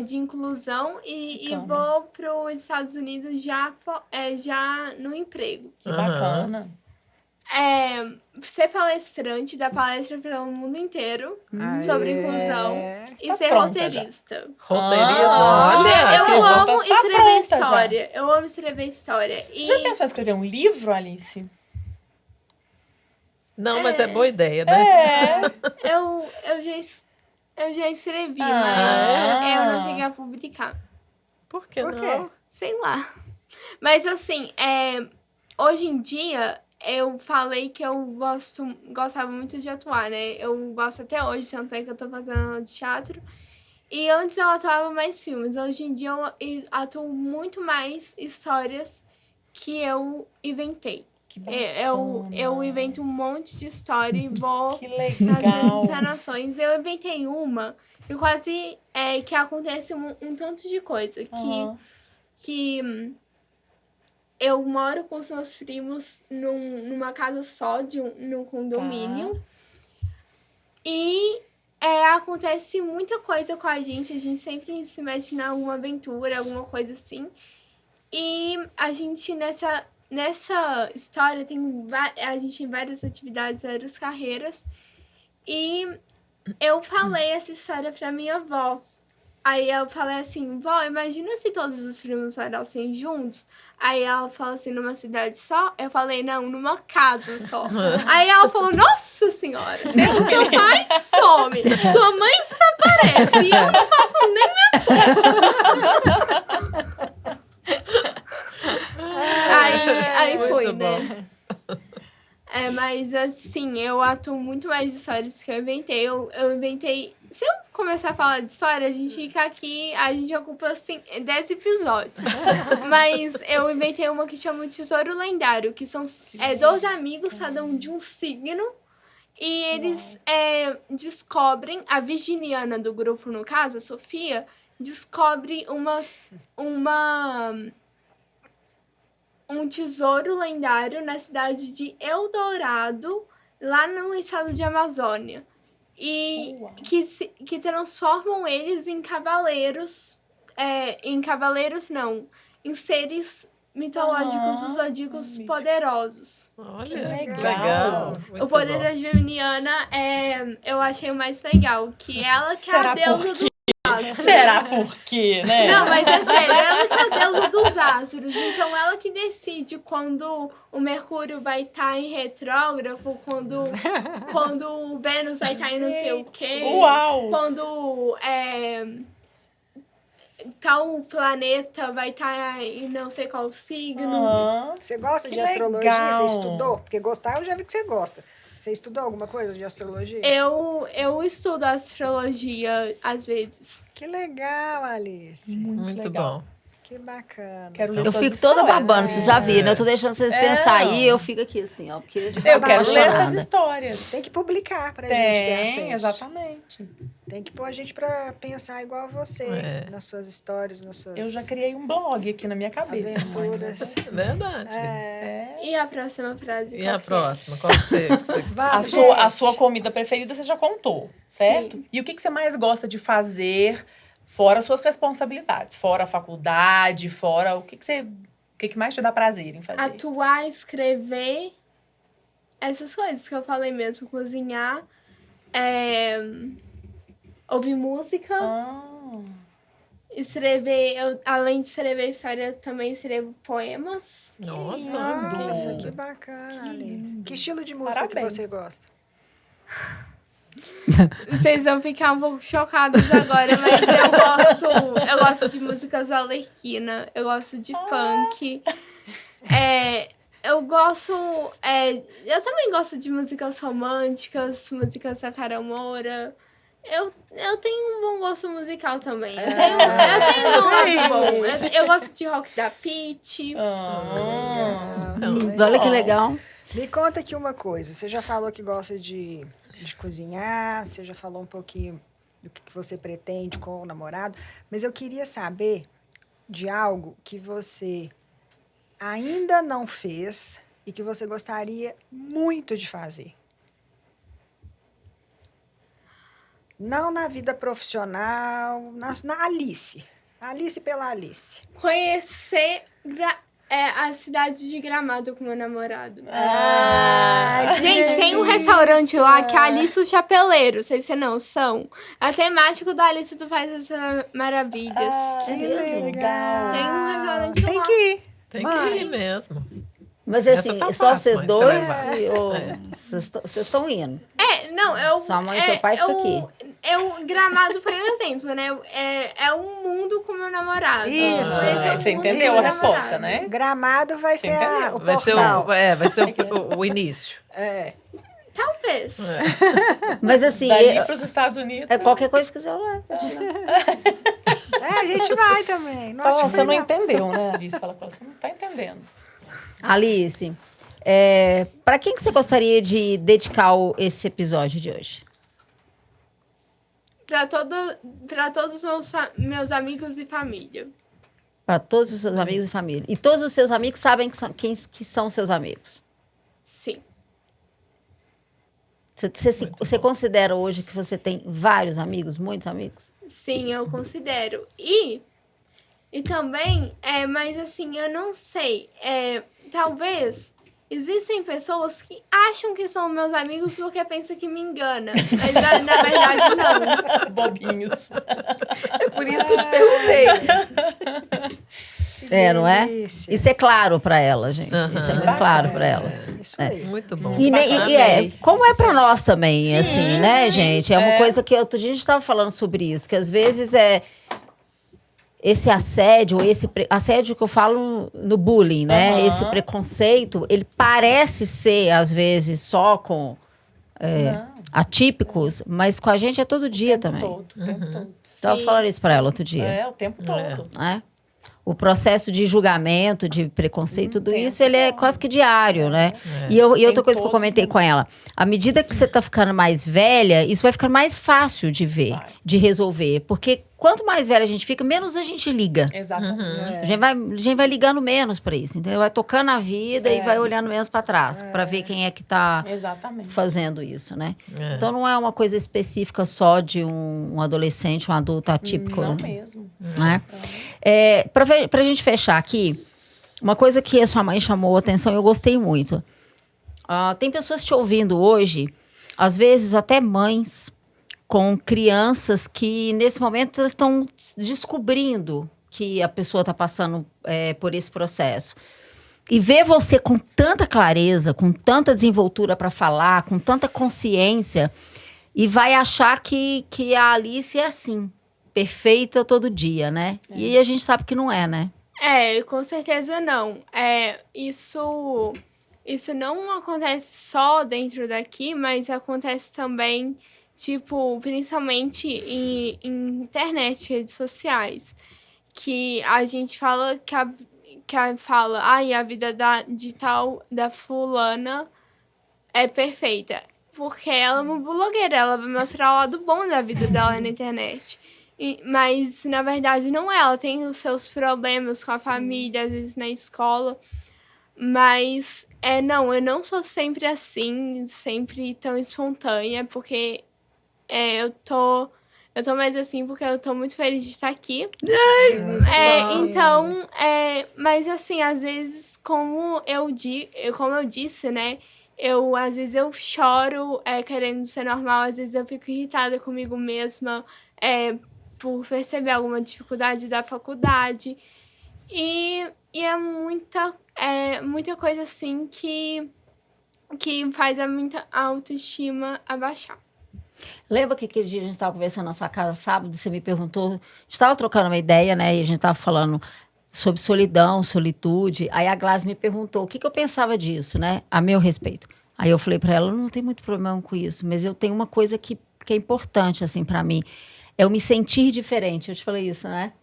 de inclusão e Bacana. vou para os Estados Unidos já no emprego. Que bacana. Ser palestrante, dar palestra pelo mundo inteiro Aê. sobre inclusão e Tá ser pronta roteirista. Roteirista, Ah, olha. Eu que bom. amo Tá escrever pronta já. história. Eu amo escrever história. Você já pensou em escrever um livro, Alice? Não, mas é boa ideia, né? Eu já escrevi, Ah. mas eu não cheguei a publicar. Por que Por quê? não? Sei lá. Mas assim, hoje em dia, eu falei que eu gostava muito de atuar, né? Eu gosto até hoje, tanto é que eu tô fazendo teatro. E antes eu atuava mais filmes. Hoje em dia eu atuo muito mais histórias que eu inventei. Que bacana. Eu invento um monte de história e vou Que nas minhas legal. encenações. Eu inventei uma e quase que acontece um tanto de coisa. Que eu moro com os meus primos numa casa só, num condomínio. E acontece muita coisa com a gente sempre se mete em alguma aventura, alguma coisa assim. E a gente, nessa história, a gente tem várias atividades, várias carreiras. E eu falei essa história pra minha avó. Aí eu falei assim, vó, imagina se todos os primos morassem juntos. Aí ela falou assim, numa cidade só? Eu falei, não, numa casa só. Aí ela falou, nossa senhora, seu pai some, sua mãe desaparece e eu não faço nem Aí foi, Muito bom. né? Mas assim, eu atuo muito mais de histórias que eu inventei. Eu inventei. Se eu começar a falar de história, a gente fica aqui, a gente ocupa assim, 10 episódios. Mas eu inventei uma que chama o Tesouro Lendário, que são 12 amigos, cada um de um signo. E eles descobrem, a virginiana do grupo, no caso, a Sofia, descobre um tesouro lendário na cidade de Eldorado, lá no estado de Amazônia. E que transformam eles em cavaleiros. Em seres mitológicos dos zodíacos poderosos. Olha, Que que legal. legal. Muito O poder bom. da Geminiana eu achei o mais legal, que ela que é a Será deusa por dos astros. Será por quê, né? Não, mas é sério, ela que é a deusa dos astros. Então, ela que decide quando o Mercúrio vai estar em retrógrafo, quando o Vênus vai estar em não sei o quê. Uau! Quando tal planeta vai estar em não sei qual signo. Aham. Você gosta Que de astrologia? legal. Você estudou? Porque gostar eu já vi que você gosta. Você estudou alguma coisa de astrologia? Eu estudo astrologia às vezes. Que legal, Alice. Muito legal. bom. Que bacana. Quero ler Eu suas fico toda histórias, babando, né? vocês já viram. Eu tô deixando vocês pensar aí, eu fico aqui assim, ó. Porque Eu quero ler essas apaixonada. histórias. Tem que publicar pra gente ter acesso. Tem, exatamente. Tem que pôr a gente pra pensar igual você, É. nas suas histórias, nas suas Eu já criei um blog aqui na minha cabeça. aventuras. Verdade. É. E a próxima frase? E qual a que é? próxima? Qual que você... A Gente. sua comida preferida você já contou, certo? Sim. E o que você mais gosta de fazer fora as suas responsabilidades? Fora a faculdade, fora... O que mais te dá prazer em fazer? Atuar, escrever, essas coisas que eu falei mesmo, cozinhar, ouvir música, Ah, escrever, além de escrever história, eu também escrevo poemas. Nossa, Nossa, lindo. que bacana, Que Alice. lindo. Que estilo de música Parabéns. que você gosta? Vocês vão ficar um pouco chocados agora, mas eu gosto de músicas Arlequina, eu gosto de funk. Eu também gosto de músicas românticas, músicas da Cara Moura. Eu tenho um bom gosto musical também. Eu tenho isso um aí. lado bom. Eu gosto de rock da Pitty. Legal. Olha que legal. Me conta aqui uma coisa. Você já falou que gosta de cozinhar, você já falou um pouquinho do que você pretende com o namorado, mas eu queria saber de algo que você ainda não fez e que você gostaria muito de fazer. Não na vida profissional, na Alice. Alice pela Alice. Conhecer a cidade de Gramado com meu namorado. Ah, que Gente, tem um delícia! restaurante lá que é Alice o Chapeleiro, vocês têm noção? É temático da Alice do País das Maravilhas. Que mesmo? legal! Tem um restaurante Tem lá. que ir. Tem Vai. que ir mesmo. Mas Essa assim, tá só fácil, vocês mãe, dois? você vai. Ou É. vocês estão indo? Não, Sua mãe e seu pai ficam aqui. Gramado foi um exemplo, né? É um mundo com meu namorado. Isso. Esse é o Você mundo entendeu com a meu resposta, namorado. né? Gramado vai ser Entendeu? o Vai ser, portal. vai ser o início. É. Talvez. Mas assim, Dali para os Estados Unidos. qualquer coisa que quiser lá. A gente vai também. Não Fala, acho não, você não legal. entendeu, né, Alice? Fala pra ela, você não tá entendendo. Alice, para quem que você gostaria de dedicar esse episódio de hoje? Pra todos os meus amigos e família. Para todos os seus amigos e família. E todos os seus amigos sabem quem que são seus amigos. Sim. Você considera hoje que você tem vários amigos, muitos amigos? Sim, eu considero. E também, mas assim, eu não sei. Talvez existem pessoas que acham que são meus amigos porque pensam que me engana. Mas na verdade, não. Bobinhos. É por isso que eu te perguntei. Não é? delícia. Isso é claro pra ela, gente. Isso é muito claro pra ela. Isso aí. Muito bom. Como é pra nós também, Sim, assim, né, sim. gente? É uma coisa que outro dia a gente tava falando sobre isso, que às vezes esse assédio, assédio que eu falo no bullying, né? Aham. Esse preconceito, ele parece ser, às vezes, só com Não, atípicos, mas com a gente é todo dia o tempo também. todo, o tempo todo. Tava falando isso pra ela outro dia. O tempo todo. Né? O processo de julgamento, de preconceito, tudo tempo isso, ele é todo. quase que diário, né? É. E outra Tem coisa que eu todos comentei os com ela, à medida que você tá ficando mais velha, isso vai ficando mais fácil de ver, Vai. de resolver. Porque quanto mais velha a gente fica, menos a gente liga. Exatamente. A gente vai ligando menos pra isso, entendeu? Vai tocando a vida e vai olhando menos pra trás, pra ver quem é que tá Exatamente. fazendo isso, né? É. Então não é uma coisa específica só de um adolescente, um adulto atípico. Não né? mesmo. Né? Pra gente fechar aqui, uma coisa que a sua mãe chamou a atenção e eu gostei muito. Tem pessoas te ouvindo hoje, às vezes até mães, com crianças que nesse momento elas estão descobrindo que a pessoa está passando por esse processo. E ver você com tanta clareza, com tanta desenvoltura para falar, com tanta consciência, e vai achar que a Alice é assim, perfeita todo dia, né? E a gente sabe que não é, né? Com certeza não. Isso não acontece só dentro daqui, mas acontece também, tipo, principalmente em internet, redes sociais. Que a gente fala a vida da fulana é perfeita. Porque ela é uma blogueira, ela vai mostrar o lado bom da vida dela na internet. Mas, na verdade, não é. Ela tem os seus problemas com a família, às vezes na escola. Mas, não, eu não sou sempre assim, sempre tão espontânea, porque eu tô mais assim porque eu tô muito feliz de estar aqui. Então, mas assim, às vezes, como eu disse, né? Às vezes eu choro querendo ser normal, às vezes eu fico irritada comigo mesma por perceber alguma dificuldade da faculdade. E é muita coisa assim que faz a minha autoestima abaixar. Lembra que aquele dia a gente estava conversando na sua casa sábado, você me perguntou, a gente estava trocando uma ideia, né? E a gente estava falando sobre solidão, solitude. Aí a Glass me perguntou o que eu pensava disso, né? A meu respeito. Aí eu falei para ela, não tem muito problema com isso, mas eu tenho uma coisa que é importante, assim, para mim. É eu me sentir diferente. Eu te falei isso, né?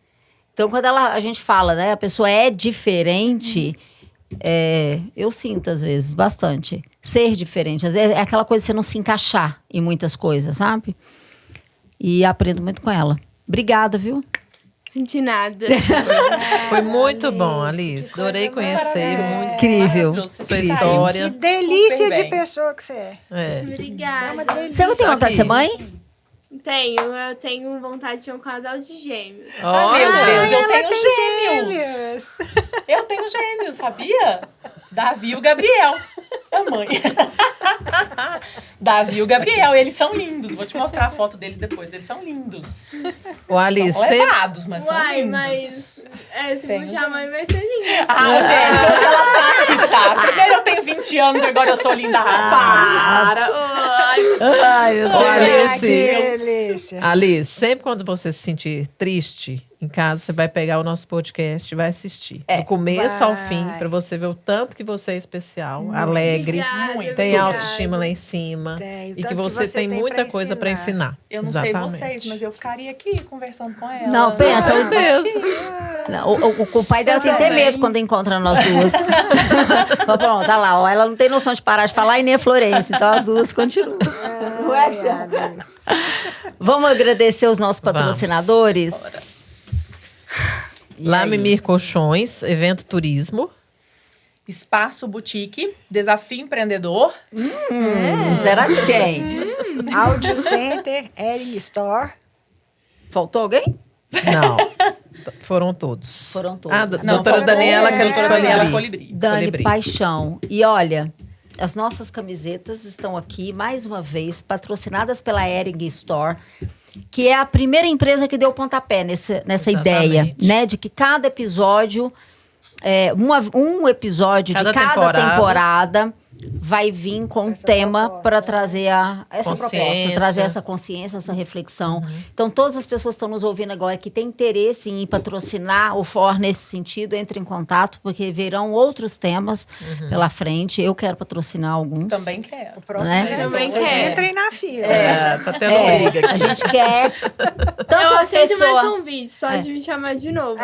Então, quando a gente fala, né? A pessoa é diferente... eu sinto, às vezes, bastante. Ser diferente. Às vezes é aquela coisa de você não se encaixar em muitas coisas, sabe? E aprendo muito com ela. Obrigada, viu? De nada. Foi muito bom, Alice. Adorei conhecer. Muito Incrível. Maravilhoso. sua Você história. Que delícia Super de bem. pessoa que você é. É. Obrigada. Você não tem vontade de ser mãe? Eu tenho vontade de ter um casal de gêmeos. Meu Deus, eu tenho gêmeos. Gêmeos. Eu tenho gêmeos, sabia? Davi e o Gabriel. A mãe. Davi e o Gabriel, eles são lindos. Vou te mostrar a foto deles depois. Eles são lindos. O Alice, São sempre... levados, mas são Uai, lindos. mas se Tenho puxar a mãe vai ser lindo. Gente, hoje ela tá que tá. Primeiro eu tenho 20 anos, agora eu sou linda. Para. Ai, meu Ô, Alice. Que delícia. Alice, sempre quando você se sentir triste em casa, você vai pegar o nosso podcast e vai assistir. Do começo ao vai. fim, pra você ver o tanto que você é especial, alegre, Obrigada, muito. tem obrigada. autoestima lá em cima. Tem, o E que tanto você tem muita coisa pra ensinar. Eu não Exatamente. sei vocês, mas eu ficaria aqui conversando com ela. Não, pensa. Meu Deus. Não, o pai dela tem até medo quando encontra nós duas. Mas pronto, tá lá. Ó, ela não tem noção de parar de falar e nem a Florência. Então as duas continuam. Não é, Xan? Vamos agradecer os nossos patrocinadores? E Lá aí? Mimir Colchões, evento turismo. Espaço Boutique, Desafio Empreendedor. Será de quem? Audio Center, Ering Store. Faltou alguém? Não. Foram todos. Foram todos. Ah, Não, doutora faltou Daniela doutora Daniela Colibri. Dani, Colibri. paixão. E olha, as nossas camisetas estão aqui, mais uma vez, patrocinadas pela Ering Store, que é a primeira empresa que deu pontapé nessa Exatamente. ideia, né? De que cada episódio, um episódio de cada temporada vai vir com um Essa tema proposta, para né? trazer essa proposta, Consciência. trazer essa consciência, essa reflexão. Então, todas as pessoas que estão nos ouvindo agora que têm interesse em patrocinar o FOR nesse sentido, entre em contato, porque virão outros temas pela frente. Eu quero patrocinar alguns. Também quero. O próximo Né? mês, Também vocês quero. entrem na fila. Tá tendo briga A aqui. gente quer tanto Eu a aceito mais pessoa... um vídeo, só de me chamar de novo.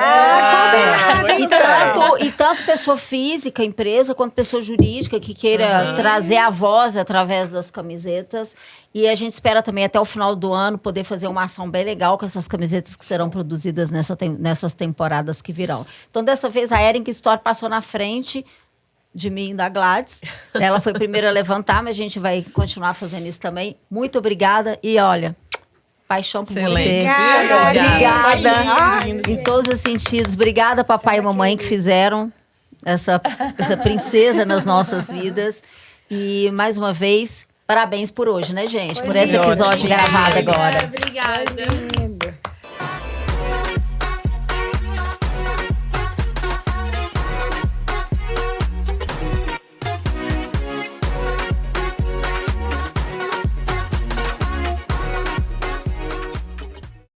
E tanto pessoa física, empresa, quanto pessoa jurídica que queira trazer a voz através das camisetas. E a gente espera também até o final do ano poder fazer uma ação bem legal com essas camisetas que serão produzidas nessas temporadas que virão. Então, dessa vez, a Ering Store passou na frente de mim e da Gladys. Ela foi a primeira a levantar, mas a gente vai continuar fazendo isso também. Muito obrigada e olha, paixão por Excelente. você. Obrigada. Foi lindo. Em todos os sentidos. Obrigada, papai e mamãe, que fizeram essa princesa nas nossas vidas. E, mais uma vez, parabéns por hoje, né, gente? Por esse episódio Ótimo. gravado agora. Obrigada.